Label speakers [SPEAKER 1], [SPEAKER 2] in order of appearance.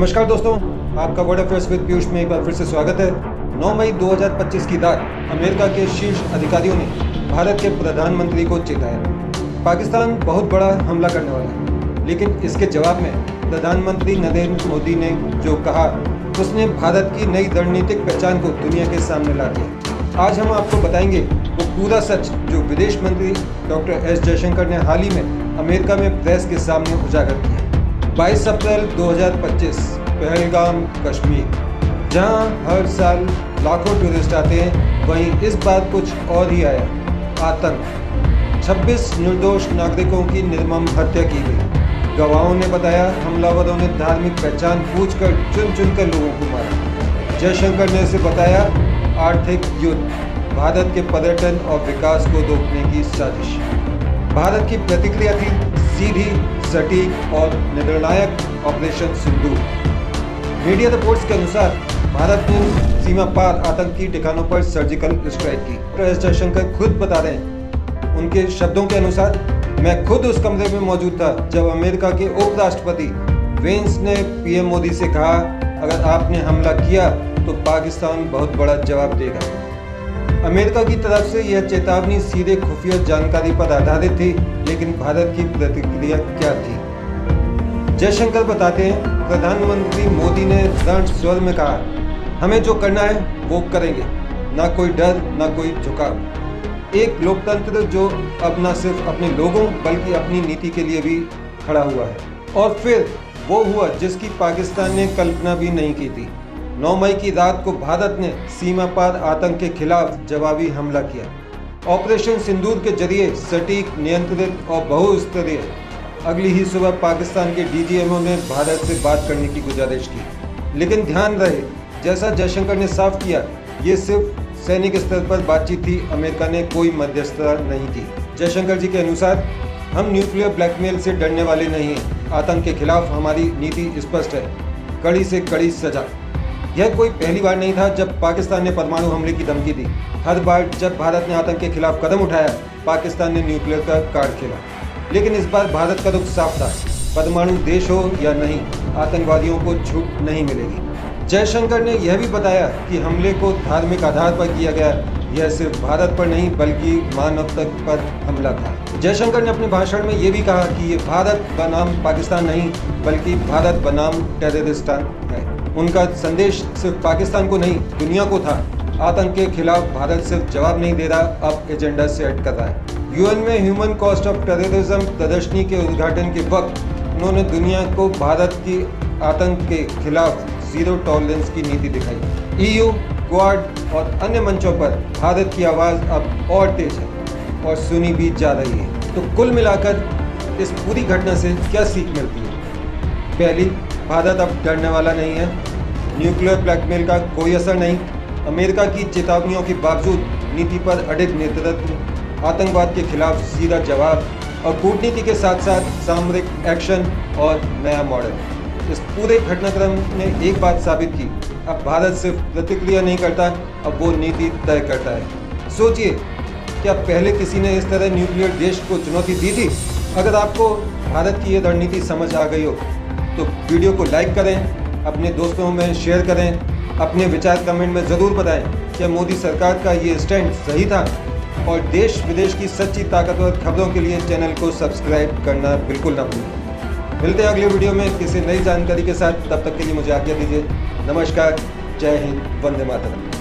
[SPEAKER 1] नमस्कार दोस्तों, आपका वर्ल्ड अफेयर्स विद पीयूष में एक बार फिर से स्वागत है। 9 मई 2025 की रात अमेरिका के शीर्ष अधिकारियों ने भारत के प्रधानमंत्री को चेताया पाकिस्तान बहुत बड़ा हमला करने वाला है, लेकिन इसके जवाब में प्रधानमंत्री नरेंद्र मोदी ने जो कहा उसने भारत की नई रणनीतिक पहचान को दुनिया के सामने ला दिया। आज हम आपको बताएंगे वो पूरा सच जो विदेश मंत्री डॉक्टर एस जयशंकर ने हाल ही में अमेरिका में प्रेस के सामने उजागर किया। 22 अप्रैल 2025 पहलगाम कश्मीर, जहां हर साल लाखों टूरिस्ट आते हैं, वहीं इस बार कुछ और ही आया आतंक। 26 निर्दोष नागरिकों की निर्मम हत्या की गई। गवाहों ने बताया हमलावरों ने धार्मिक पहचान पूछकर चुन चुनकर लोगों को मारा। जयशंकर ने इसे बताया आर्थिक युद्ध, भारत के पर्यटन और विकास को रोकने की साजिश। भारत की प्रतिक्रिया थी सीधी, सटीक और निर्णायक ऑपरेशन सिंदूर। मीडिया रिपोर्ट्स के अनुसार भारत ने सीमा पार आतंकी ठिकानों पर सर्जिकल स्ट्राइक की। एस जयशंकर खुद बता रहे हैं, उनके शब्दों के अनुसार, मैं खुद उस कमरे में मौजूद था जब अमेरिका के उपराष्ट्रपति वेंस ने पीएम मोदी से कहा, अगर आपने हमला किया तो पाकिस्तान बहुत बड़ा जवाब देगा। अमेरिका की तरफ से यह चेतावनी सीधे खुफिया जानकारी पर आधारित थी, लेकिन भारत की प्रतिक्रिया क्या थी? जयशंकर बताते हैं, प्रधानमंत्री मोदी ने दृढ़ स्वर में कहा, हमें जो करना है वो करेंगे, ना कोई डर ना कोई झुकाव। एक लोकतंत्र जो अब न सिर्फ अपने लोगों बल्कि अपनी नीति के लिए भी खड़ा हुआ है। और फिर वो हुआ जिसकी पाकिस्तान ने कल्पना भी नहीं की थी। 9 मई की रात को भारत ने सीमा पार आतंक के खिलाफ जवाबी हमला किया। ऑपरेशन सिंदूर के जरिए सटीक, नियंत्रित और बहुस्तरीय। अगली ही सुबह पाकिस्तान के डीजीएमओ ने भारत से बात करने की गुजारिश की, लेकिन ध्यान रहे, जैसा जयशंकर ने साफ किया, ये सिर्फ सैनिक स्तर पर बातचीत थी, अमेरिका ने कोई मध्यस्थता नहीं की। जयशंकर जी के अनुसार, हम न्यूक्लियर ब्लैकमेल से डरने वाले नहीं हैं। आतंक के खिलाफ हमारी नीति स्पष्ट है, कड़ी से कड़ी सजा। यह कोई पहली बार नहीं था जब पाकिस्तान ने परमाणु हमले की धमकी दी। हर बार जब भारत ने आतंक के खिलाफ कदम उठाया, पाकिस्तान ने न्यूक्लियर का कार्ड खेला। लेकिन इस बार भारत का रुख साफ था, परमाणु देश हो या नहीं, आतंकवादियों को छूट नहीं मिलेगी। जयशंकर ने यह भी बताया कि हमले को धार्मिक आधार पर किया गया। यह सिर्फ भारत पर नहीं बल्कि मानवता पर हमला था। जयशंकर ने अपने भाषण में यह भी कहा कि ये भारत बनाम पाकिस्तान नहीं बल्कि भारत बनाम टेररिस्तान है। उनका संदेश सिर्फ पाकिस्तान को नहीं, दुनिया को था। आतंक के खिलाफ भारत सिर्फ जवाब नहीं दे रहा, अब एजेंडा सेट कर रहा है। यूएन में ह्यूमन कॉस्ट ऑफ टेररिज्म प्रदर्शनी के उद्घाटन के वक्त उन्होंने दुनिया को भारत की आतंक के खिलाफ जीरो टॉलरेंस की नीति दिखाई। ईयू, क्वाड और अन्य मंचों पर भारत की आवाज़ अब और तेज है और सुनी भी जा रही है। तो कुल मिलाकर इस पूरी घटना से क्या सीख मिलती है? पहली, भारत अब डरने वाला नहीं है। न्यूक्लियर ब्लैकमेल का कोई असर नहीं। अमेरिका की चेतावनियों के बावजूद नीति पर अडिग नेतृत्व, आतंकवाद के खिलाफ सीधा जवाब और कूटनीति के साथ साथ सामरिक एक्शन और नया मॉडल। इस पूरे घटनाक्रम ने एक बात साबित की, अब भारत सिर्फ प्रतिक्रिया नहीं करता, अब वो नीति तय करता है। सोचिए, क्या पहले किसी ने इस तरह न्यूक्लियर देश को चुनौती दी थी? अगर आपको भारत की ये रणनीति समझ आ गई हो तो वीडियो को लाइक करें, अपने दोस्तों में शेयर करें, अपने विचार कमेंट में ज़रूर बताएं। क्या मोदी सरकार का ये स्टैंड सही था? और देश विदेश की सच्ची ताकतवर खबरों के लिए चैनल को सब्सक्राइब करना बिल्कुल ना भूलें। मिलते हैं अगले वीडियो में किसी नई जानकारी के साथ। तब तक के लिए मुझे आज्ञा दीजिए। नमस्कार, जय हिंद, वंदे मातरम।